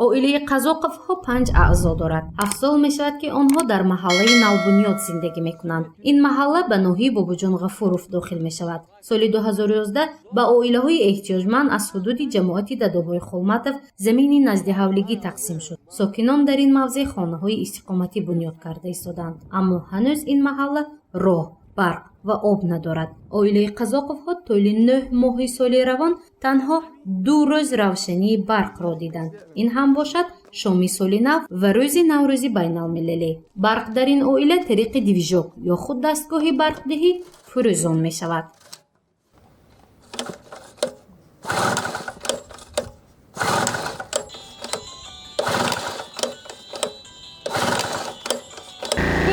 оилаи қазоқовҳо 5 аъзо дорад. 7 сол мешавад ки онҳо дар маҳаллаи навбунёд зиндагӣ мекунанд. ин маҳалла ба ноҳияи бобоҷон ғафуров дохил мешавад. соли 2011 ба оилаҳои эҳтиёҷманд аз ҳудуди ҷамоати Дадобой Холматов замини назди ҳавлигӣ тақсим шуд. сокинон дар ин мавзеъ хонаҳои истиқоматӣ бунёд карда истоданд, аммо ҳанӯз ин маҳалла роҳ, барқ ва об надорад. оилаи қазоқовҳо толи 9 моҳи соли равон танҳо 2 рӯз равшании барқро диданд. ин ҳам бошад шоми соли нав ва рӯзи наврӯзи байналмилалӣ. барқ дар ин оила тариқи дивижок ё худ дастгоҳи барқдиҳӣ фурӯзон мешавад.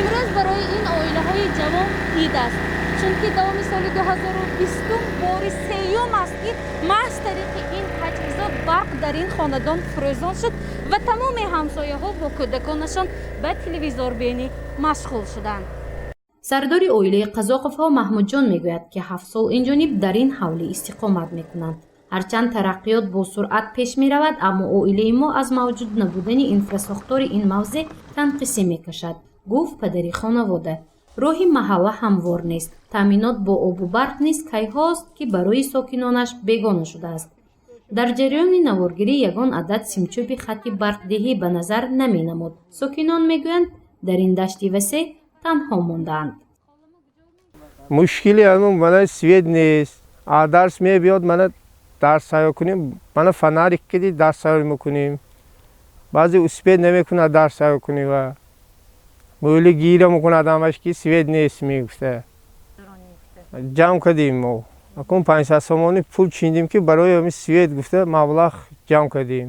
имрӯз барои ин оилаҳои ҷавон ид аст, чунки давоми соли 2020 бори сеюм аст ки маҳз тариқи ин таҷҳизот барқ дар ин хонадон фурӯзон шуд ва тамоми ҳамсояҳо бо кӯдаконашон ба телевизорбинӣ машғул шуданд. сардори оилаи қазоқовҳо маҳмудҷон мегӯяд ки 7 сол инҷониб дар ин ҳавлӣ истиқомат мекунанд. ҳарчанд тараққиёт бо суръат пеш меравад, аммо оилаи мо аз мавҷуд набудани инфрасохтори ин мавзеъ танқисӣ мекашад, гуфт падари хонавода. роҳи маҳалла ҳамвор нест. таъминот бо обу барқ низ кайҳост ки барои сокинонаш бегона шудааст. дар ҷараёни наворгирӣ ягон адад симчӯби хатти барқдиҳӣ ба назар наменамуд. сокинон мегӯянд дар ин дашти васеъ танҳо мондаанд. мушкили ҳамон мана свет нест. дарс мебиёд, мана дарс сайёр кунем, мана фонарик киди дарс сайёр мекунем. баъзе успеҳ намекунад дарс сайёр кунем ва мӯли гира мекунад ҳамаш ки свет нест мегуфта. ҷамъ кардем мо. акун 500 сомони пул чиндем ки барои ҳамин свет гуфта маблағ ҷамъ кардем.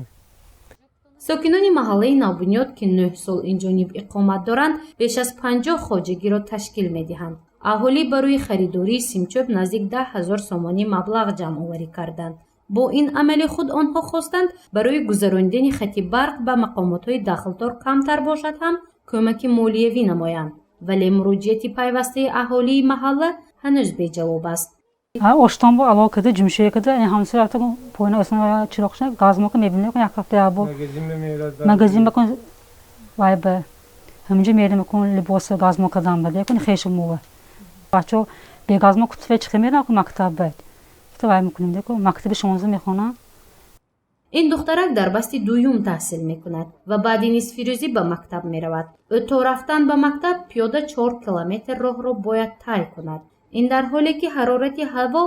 сокинони маҳаллаи навбунёд ки 9 сол инҷониб иқомат доранд, беш аз 50 хоҷагиро ташкил медиҳанд. аҳолӣ барои харидории симчӯб наздик 10 000 сомонӣ маблағ ҷамъоварӣ карданд. бо ин амали худ онҳо хостанд барои гузарондани хатти барқ ба мақомотҳои дахлдор камтар бошад ҳам кӯмаки молиявӣ намоянд, вале муроҷиати пайвастаи аҳолии маҳалла ҳанӯз беҷавоб аст. оштон бо алоқ кида ҷумшия кида ҳамса рафта поина осна чироқша газмока мебинем як ҳафта або магазин бакун вай ба ҳаминҷа мерем кун либоса газмока дам баде кун хешум мова бачо бе газмока кутфе чиқа мерам кун мактаб байт кита вай мекунем деку мактаби 16 мехонам. ин духтарак дар басти дуюм таҳсил мекунад ва баъди нисфирӯзӣ ба мактаб меравад. ӯ то рафтан ба мактаб пиёда 4 километр роҳро бояд тай кунад. ин дар ҳоле ки ҳарорати ҳаво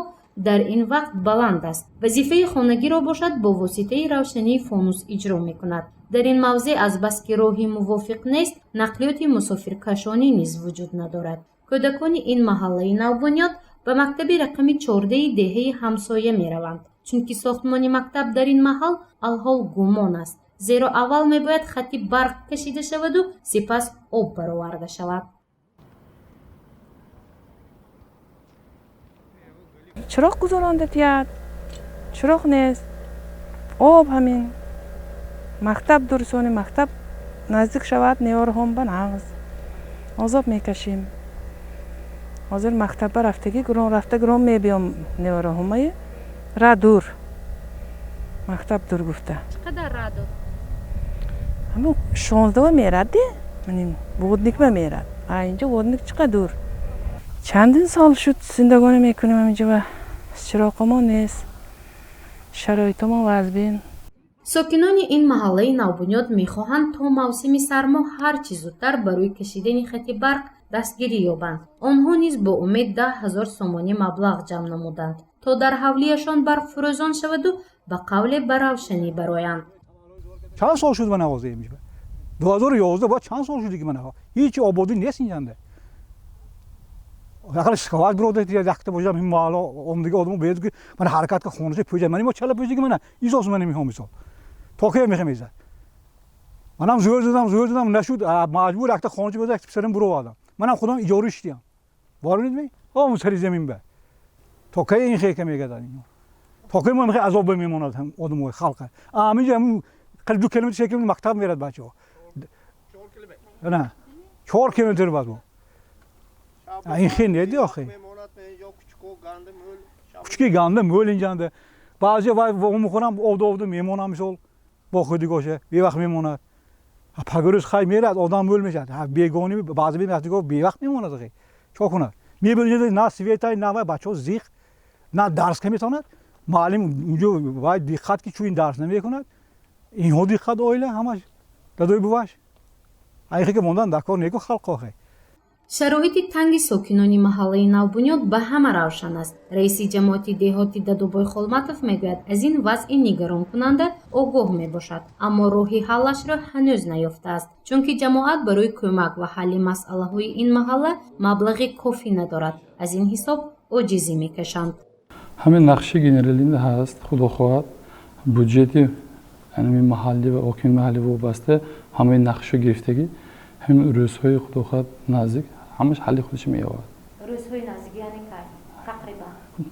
дар ин вақт баланд аст. вазифаи хонагиро бошад бо воситаи равшании фонус иҷро мекунад. дар ин мавзеъ аз баски роҳи мувофиқ нест, нақлиёти мусофиркашонӣ низ вуҷуд надорад. кӯдакони ин маҳаллаи навбунёд ба мактаби рақами 14-и деҳаи ҳамсоя мераванд, чунки сохтмони мактаб дар ин маҳал алҳол гумон аст, зеро аввал мебояд хатти барқ кашида шаваду сипас об бароварда шавад. чироқ гузаронда тияд, чироқ нест, об ҳамин мактаб дурсони мактаб наздик шавад неёрҳом ба нағз озоб мекашем. ҳозир мактабба рафтагӣ гирон мебиём неёрҳомаи ра дур мактаб дур гуфта. Чиқадар ра дур? ҳамин 16 мерад де, манин водникма мерад. Инҷа водник чиқа дур. чандин сол шуд зиндагонӣ мекунем ҳаминҷа ва чироқамон нест, шароитамон вазбин. сокинони ин маҳаллаи навбунёд мехоҳанд то мавсими сармо ҳар чӣ зудтар барои кашидани хатти барқ дастгирӣ ёбанд. онҳо низ бо умед 10 000 сомонӣ маблағ ҷамъ намуданд, то дар ҳавлияшон барқ фурӯзон шаваду ба қавле ба равшанӣ бароянд. чанд сол шуд ман навозем 2011 бо чанд сол шуд ки ман ҳеҷ ободӣ нест инҷанда. якал шикават биродати якта бошам ин маҳалла омдиги одамо беяду ки ман ҳаракат ка хонаша пӯҷа мани мо чала пӯҷаги мана изос ман мехом мисол то ки мехамеза манам зӯр дадам нашуд маҷбур якта хонаша беда якта писарам бировардам манам худам иҷора иштиям баронид ми ом сари замин ба то ки ин хека мегадад то ки мо мехе азоб мемонад одамо халқа аминҷа қали 2 километр 3 километр мактаб мерад бачаҳо 4 километр на 4 километр бад мо این خیلی ندی آخه. کوچکی گنده مول اینجانده. بعضی وای وام میخورم آب میمونم مثال با خودی گوشه بی وقت میموند پگرش خیلی میرد آدم مول میشه بیگانی بعضی وقتی گفت بی وقت میموند دیگه چه کنه میبینید نه سویتای نه بچه‌ها زیخ نه درس که میتوند معلم اونجا باید دقت که چون این درس نمیکند اینها دقت اویله همش دادوی بواش ایخی که موندن دکار نیکو خلق آخه шароити танги сокинони маҳаллаи навбунёд ба ҳама равшан аст. раиси ҷамоати деҳоти Дадобой Холматов мегӯяд аз ин вазъи нигаронкунанда огоҳ мебошад, аммо роҳи ҳаллашро ҳанӯз наёфтааст, чунки ҷамоат барои кӯмак ва ҳалли масъалаҳои ин маҳалла маблағи кофӣ надорад. аз ин ҳисоб оҷизӣ мекашанд. ҳамин нақши генералинда ҳаст худо хоҳад буҷети маҳаллӣ ва ҳокими маҳаллӣ вобаста ҳамаи нақшу гирифтагӣ ҳамин рӯзҳои худо хоҳад наздик ҳамаш ҳалли худаш меёвад. рӯзҳои наздик яъне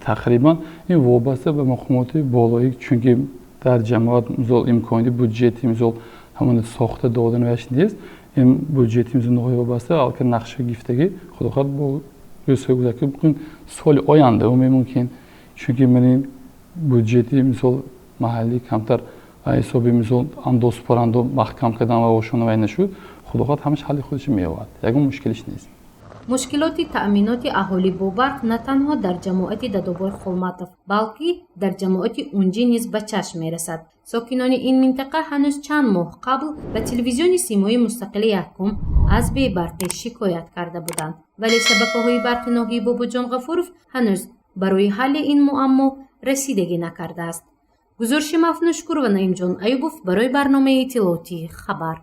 тақрибан ин вобаста ба мақомоти болоӣ чунки дар ҷамоат мисол имкони буҷети мисол ҳамон сохта доданаш нест ин буҷети мисол ноҳои вобаста алка нақша гирифтагӣ худо хоҳад бо рӯзҳои гузашта мумкин соли оянда мумкин чунки манин буҷети мисол маҳаллӣ камтар ҳисоби мисол андозпарандо маҳкам кардан ва ошонавай нашуд худо хоҳад ҳамаш ҳалли худаш меёвад ягон мушкилиш нест. мушкилоти таъминоти аҳолӣ бо барқ на танҳо дар ҷамоати Дадобой Холматов балки дар ҷамоати унҷӣ низ ба чашм мерасад. сокинони ин минтақа ҳанӯз чанд моҳ қабл ба телевизиони симои мустақили якум аз бебарқӣ шикоят карда буданд, вале шабакаҳои барқи ноҳияи бобоҷон ғафуров ҳанӯз барои ҳалли ин муаммо расидагӣ накардааст. гузориши мафнӯшкур ва наимҷон аюбов барои барномаи иттилоотии хабар.